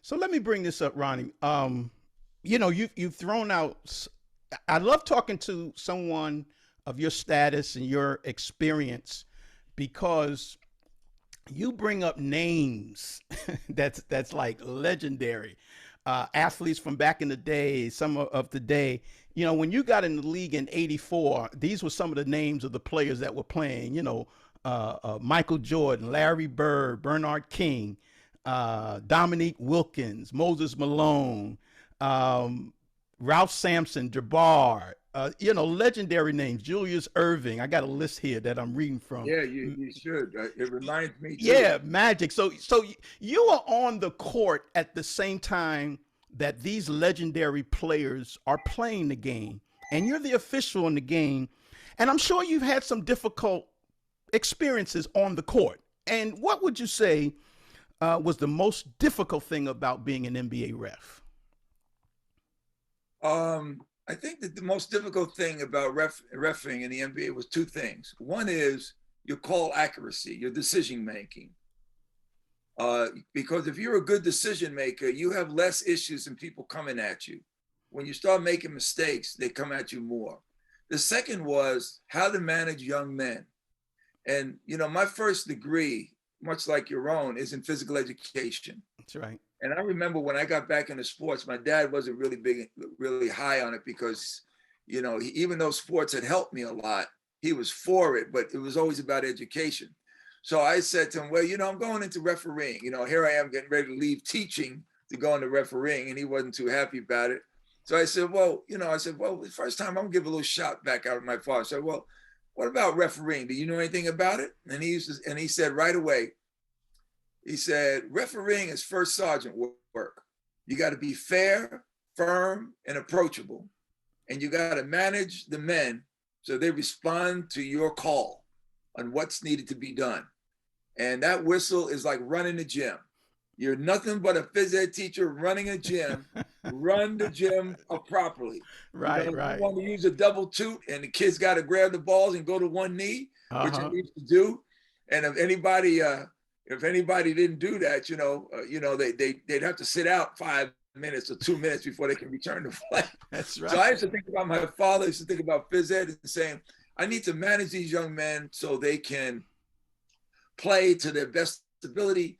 So let me bring this up, Ronnie. You've thrown out. I love talking to someone of your status and your experience because you bring up names that's like legendary. Athletes from back in the day, some of the day. When you got in the league in '84, these were some of the names of the players that were playing. Michael Jordan, Larry Bird, Bernard King, Dominique Wilkins, Moses Malone, Ralph Sampson, Jabbar, legendary names, Julius Irving. I got a list here that I'm reading from. Yeah, you should. It reminds me too. Yeah, Magic. So you are on the court at the same time that these legendary players are playing the game, and you're the official in the game. And I'm sure you've had some difficult experiences on the court. And what would you say was the most difficult thing about being an NBA ref? I think that the most difficult thing about refereeing in the NBA was two things. One is your call accuracy, your decision making. Because if you're a good decision maker, you have less issues than people coming at you. When you start making mistakes, they come at you more. The second was how to manage young men. And, my first degree, much like your own, is in physical education. That's right. And I remember when I got back into sports, my dad wasn't really high on it because, even though sports had helped me a lot, he was for it, but it was always about education. So I said to him, well, I'm going into refereeing. Here I am getting ready to leave teaching to go into refereeing, and he wasn't too happy about it. So I said, well, the first time I'm gonna give a little shot back out of my father. I said, well, what about refereeing? Do you know anything about it? And he said right away, he said, refereeing is first sergeant work. You got to be fair, firm, and approachable. And you got to manage the men so they respond to your call on what's needed to be done. And that whistle is like running a gym. You're nothing but a phys ed teacher running a gym. Run the gym properly. Right. You want to use a double toot and the kids got to grab the balls and go to one knee, which it needs to do. And if anybody didn't do that, they'd have to sit out 5 minutes or 2 minutes before they can return to play. That's right. So I used to think about my father. I used to think about phys ed and saying, I need to manage these young men so they can play to their best ability